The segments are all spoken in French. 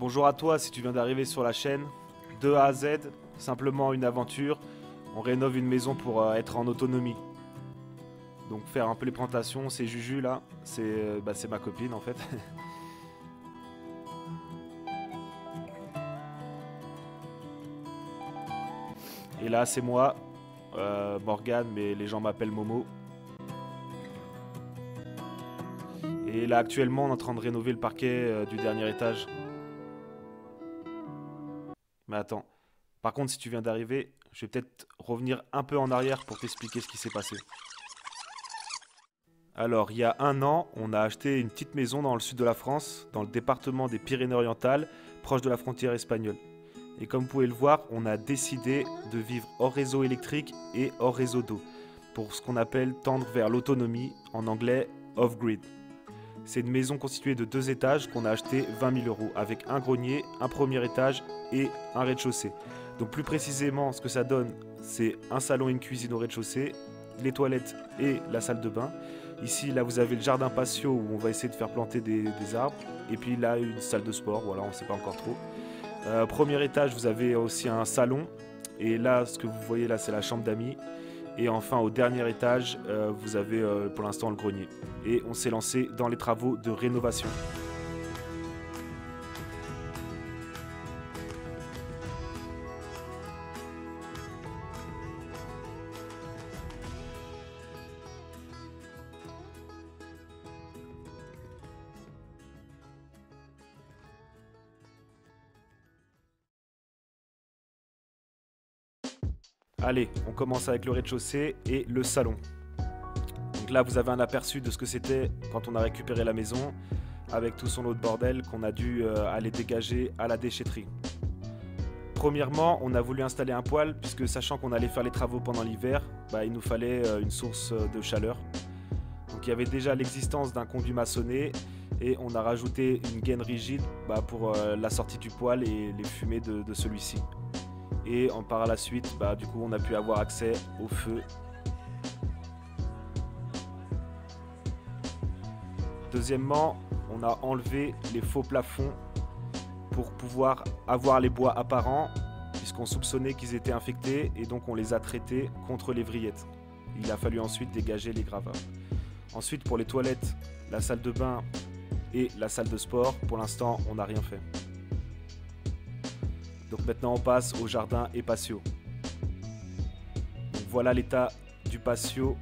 Bonjour à toi si tu viens d'arriver sur la chaîne. De A à Z, simplement une aventure. On rénove une maison pour être en autonomie. Donc faire un peu les présentations, c'est Juju là, c'est ma copine en fait. Et là c'est moi, Morgane, mais les gens m'appellent Momo. Et là actuellement on est en train de rénover le parquet du dernier étage. Mais attends, par contre si tu viens d'arriver, je vais peut-être revenir un peu en arrière pour t'expliquer ce qui s'est passé. Alors, il y a un an, on a acheté une petite maison dans le sud de la France, dans le département des Pyrénées-Orientales, proche de la frontière espagnole. Et comme vous pouvez le voir, on a décidé de vivre hors réseau électrique et hors réseau d'eau, pour ce qu'on appelle tendre vers l'autonomie, en anglais off-grid. C'est une maison constituée de 2 étages qu'on a acheté 20 000 €, avec un grenier, un premier étage et un rez-de-chaussée. Donc plus précisément, ce que ça donne, c'est un salon et une cuisine au rez-de-chaussée, les toilettes et la salle de bain. Ici, là, vous avez le jardin patio où on va essayer de faire planter des arbres. Et puis là, une salle de sport, voilà, on ne sait pas encore trop. Premier étage, vous avez aussi un salon. Et là, ce que vous voyez là, c'est la chambre d'amis. Et enfin, au dernier étage, vous avez pour l'instant le grenier. Et on s'est lancé dans les travaux de rénovation. Allez, on commence avec le rez-de-chaussée et le salon. Donc là, vous avez un aperçu de ce que c'était quand on a récupéré la maison, avec tout son lot de bordel qu'on a dû aller dégager à la déchetterie. Premièrement, on a voulu installer un poêle, puisque sachant qu'on allait faire les travaux pendant l'hiver, il nous fallait une source de chaleur. Donc il y avait déjà l'existence d'un conduit maçonné, et on a rajouté une gaine rigide pour la sortie du poêle et les fumées de celui-ci. Et par la suite, du coup, on a pu avoir accès au feu. Deuxièmement, on a enlevé les faux plafonds pour pouvoir avoir les bois apparents, puisqu'on soupçonnait qu'ils étaient infectés, et donc on les a traités contre les vrillettes. Il a fallu ensuite dégager les gravats. Ensuite, pour les toilettes, la salle de bain et la salle de sport, pour l'instant, on n'a rien fait. Donc maintenant, on passe au jardin et patio. Donc voilà l'état du patio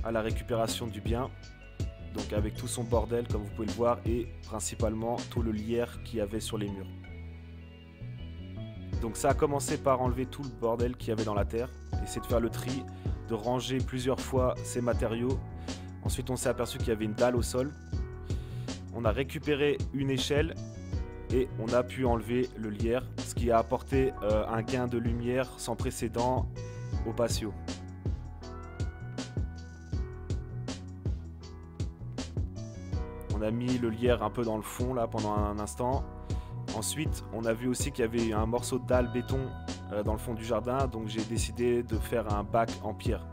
à la récupération du bien. Donc avec tout son bordel, comme vous pouvez le voir, et principalement tout le lierre qu'il y avait sur les murs. Donc ça a commencé par enlever tout le bordel qu'il y avait dans la terre, essayer de faire le tri, de ranger plusieurs fois ces matériaux. Ensuite, on s'est aperçu qu'il y avait une dalle au sol. On a récupéré une échelle et on a pu enlever le lierre, ce qui a apporté un gain de lumière sans précédent au patio. On a mis le lierre un peu dans le fond là pendant un instant. Ensuite, on a vu aussi qu'il y avait un morceau de dalle béton dans le fond du jardin, donc j'ai décidé de faire un bac en pierre.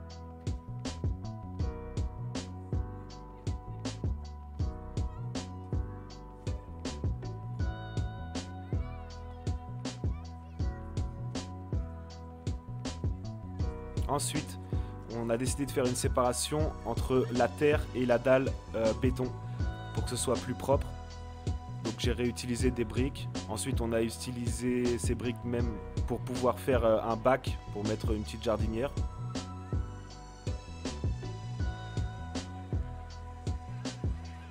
Ensuite, on a décidé de faire une séparation entre la terre et la dalle béton pour que ce soit plus propre. Donc j'ai réutilisé des briques. Ensuite, on a utilisé ces briques même pour pouvoir faire un bac pour mettre une petite jardinière.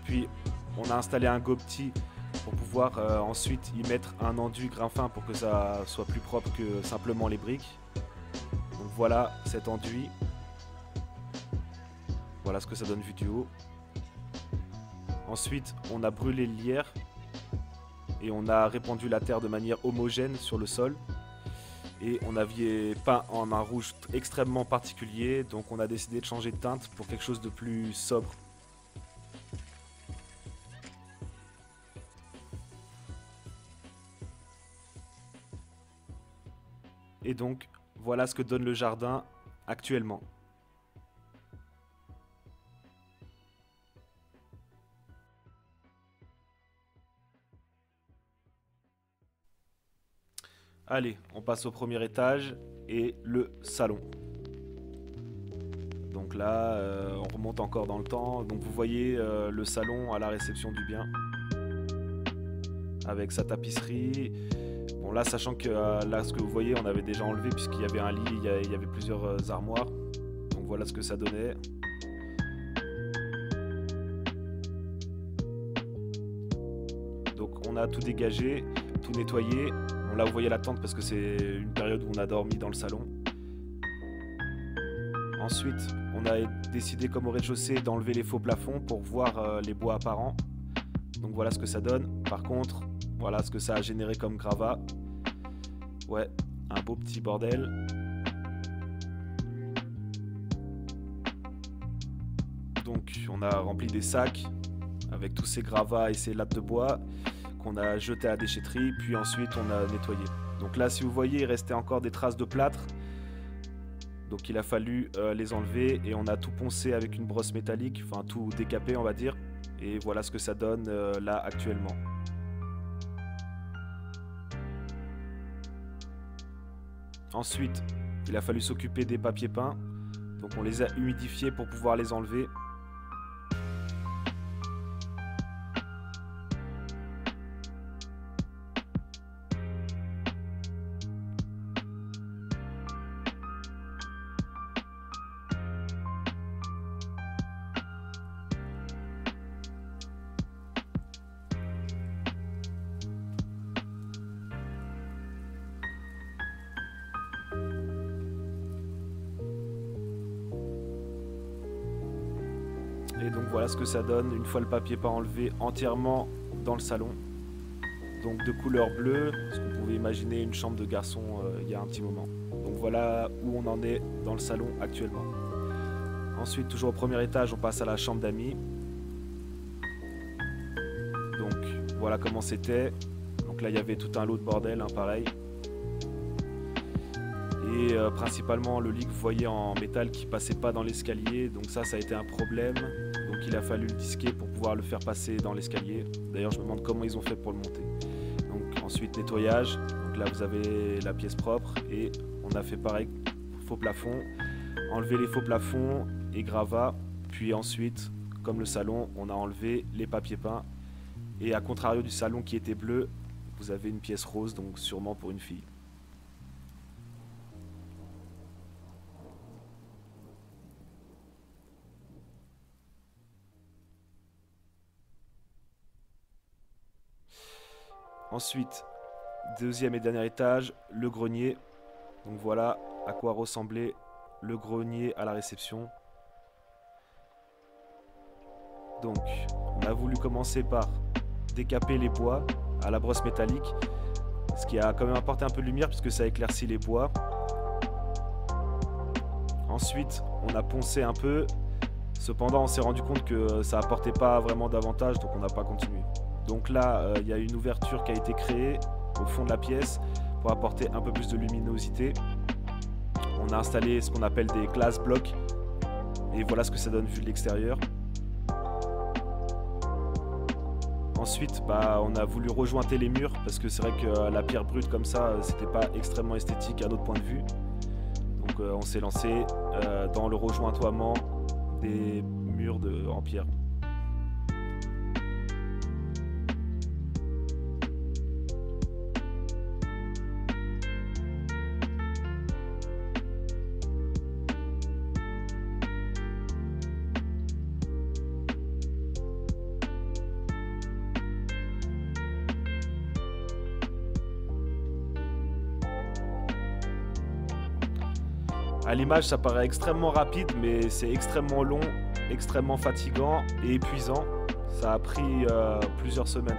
Puis on a installé un gobetit pour pouvoir ensuite y mettre un enduit grain fin pour que ça soit plus propre que simplement les briques. Donc voilà cet enduit. Voilà ce que ça donne vu du haut. Ensuite, on a brûlé le lierre et on a répandu la terre de manière homogène sur le sol. Et on avait peint en un rouge extrêmement particulier, donc on a décidé de changer de teinte pour quelque chose de plus sobre. Et donc, voilà ce que donne le jardin actuellement. Allez, on passe au premier étage et le salon. Donc là, on remonte encore dans le temps. Donc vous voyez le salon à la réception du bien. Avec sa tapisserie. Bon là, sachant que là, ce que vous voyez, on avait déjà enlevé puisqu'il y avait un lit, il y avait plusieurs armoires. Donc voilà ce que ça donnait. Donc on a tout dégagé, tout nettoyé. Bon, là vous voyez la tente parce que c'est une période où on a dormi dans le salon. Ensuite, on a décidé comme au rez-de-chaussée d'enlever les faux plafonds pour voir les bois apparents. Donc voilà ce que ça donne. Par contre, voilà ce que ça a généré comme gravat. Ouais, un beau petit bordel. Donc on a rempli des sacs avec tous ces gravats et ces lattes de bois qu'on a jeté à la déchetterie, puis ensuite on a nettoyé. Donc là, si vous voyez, il restait encore des traces de plâtre. Donc il a fallu les enlever et on a tout poncé avec une brosse métallique, enfin tout décapé on va dire. Et voilà ce que ça donne là actuellement. Ensuite, il a fallu s'occuper des papiers peints. Donc on les a humidifiés pour pouvoir les enlever. Et donc voilà ce que ça donne une fois le papier peint enlevé entièrement dans le salon. Donc de couleur bleue, ce qu'on pouvait imaginer une chambre de garçon il y a un petit moment. Donc voilà où on en est dans le salon actuellement. Ensuite, toujours au premier étage, on passe à la chambre d'amis. Donc voilà comment c'était. Donc là il y avait tout un lot de bordel, hein, pareil. Et principalement le lit que vous voyez en métal qui passait pas dans l'escalier. Donc ça a été un problème. Donc il a fallu le disquer pour pouvoir le faire passer dans l'escalier. D'ailleurs je me demande comment ils ont fait pour le monter. Donc ensuite nettoyage. Donc là vous avez la pièce propre. Et on a fait pareil, faux plafond. Enlever les faux plafonds et gravats. Puis ensuite, comme le salon, on a enlevé les papiers peints. Et à contrario du salon qui était bleu, vous avez une pièce rose, donc sûrement pour une fille. Ensuite, deuxième et dernier étage, le grenier. Donc voilà à quoi ressemblait le grenier à la réception. Donc, on a voulu commencer par décaper les bois à la brosse métallique, ce qui a quand même apporté un peu de lumière puisque ça éclaircit les bois. Ensuite, on a poncé un peu. Cependant, on s'est rendu compte que ça apportait pas vraiment d'avantage, donc on n'a pas continué. Donc là, il y a une ouverture qui a été créée au fond de la pièce pour apporter un peu plus de luminosité. On a installé ce qu'on appelle des glass blocks et voilà ce que ça donne vu de l'extérieur. Ensuite, on a voulu rejointer les murs parce que c'est vrai que la pierre brute comme ça, c'était pas extrêmement esthétique à notre point de vue. Donc on s'est lancé dans le rejointoiement des murs en pierre. À l'image, ça paraît extrêmement rapide, mais c'est extrêmement long, extrêmement fatigant et épuisant. Ça a pris plusieurs semaines.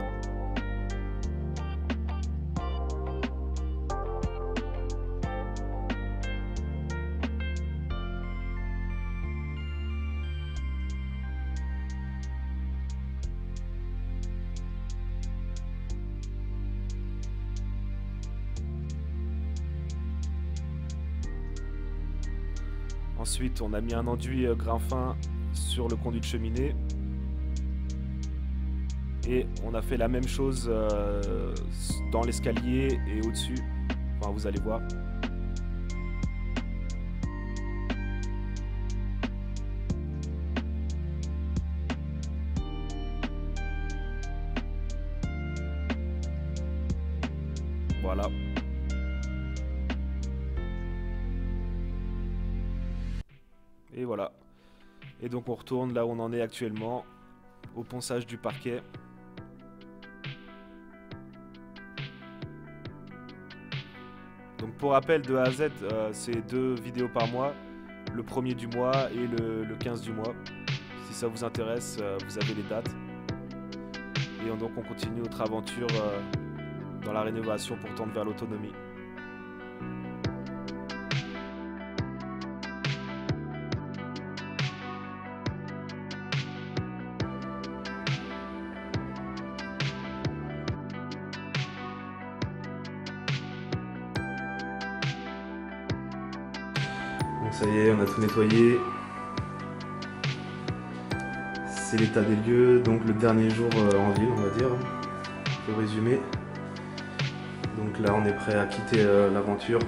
Ensuite, on a mis un enduit grain fin sur le conduit de cheminée. Et on a fait la même chose dans l'escalier et au-dessus. Enfin, vous allez voir. Voilà. Et voilà. Et donc on retourne là où on en est actuellement, au ponçage du parquet. Donc pour rappel, de A à Z, c'est 2 vidéos par mois, le 1er du mois et le 15 du mois. Si ça vous intéresse, vous avez les dates. Et donc on continue notre aventure dans la rénovation pour tendre vers l'autonomie. Donc ça y est, on a tout nettoyé. C'est l'état des lieux, donc le dernier jour en ville, on va dire, pour résumer. Donc là, on est prêt à quitter l'aventure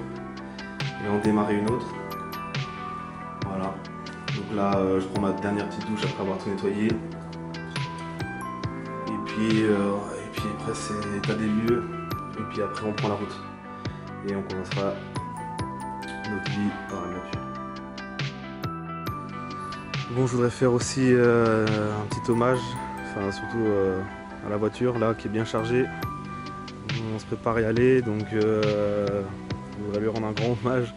et en démarrer une autre. Voilà. Donc là, je prends ma dernière petite douche après avoir tout nettoyé. Et puis après, c'est l'état des lieux. Et puis après, on prend la route. Et on commencera notre vie dans la nature. Bon, je voudrais faire aussi un petit hommage, enfin surtout à la voiture là qui est bien chargée. On se prépare à y aller, donc je voudrais lui rendre un grand hommage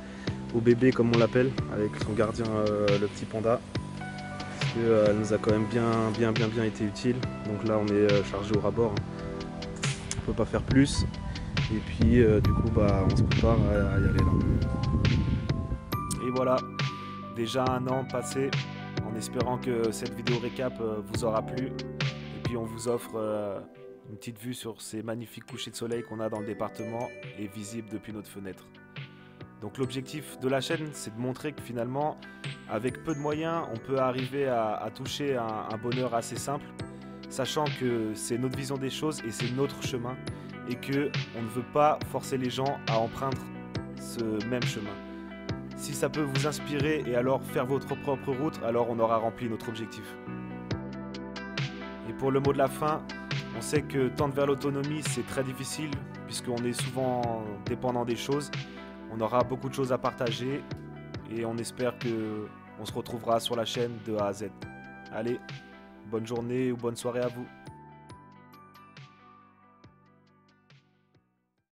au bébé comme on l'appelle, avec son gardien le petit panda, parce qu'elle nous a quand même bien été utile. Donc là on est chargé au rabord, on peut pas faire plus. Et puis du coup on se prépare à y aller là. Et voilà, déjà un an passé. En espérant que cette vidéo récap vous aura plu. Et puis on vous offre une petite vue sur ces magnifiques couchers de soleil qu'on a dans le département et visibles depuis notre fenêtre. Donc l'objectif de la chaîne, c'est de montrer que finalement, avec peu de moyens, on peut arriver à toucher un bonheur assez simple, sachant que c'est notre vision des choses et c'est notre chemin, et qu'on ne veut pas forcer les gens à emprunter ce même chemin. Si ça peut vous inspirer et alors faire votre propre route, alors on aura rempli notre objectif. Et pour le mot de la fin, on sait que tendre vers l'autonomie, c'est très difficile puisqu'on est souvent dépendant des choses. On aura beaucoup de choses à partager et on espère qu'on se retrouvera sur la chaîne de A à Z. Allez, bonne journée ou bonne soirée à vous.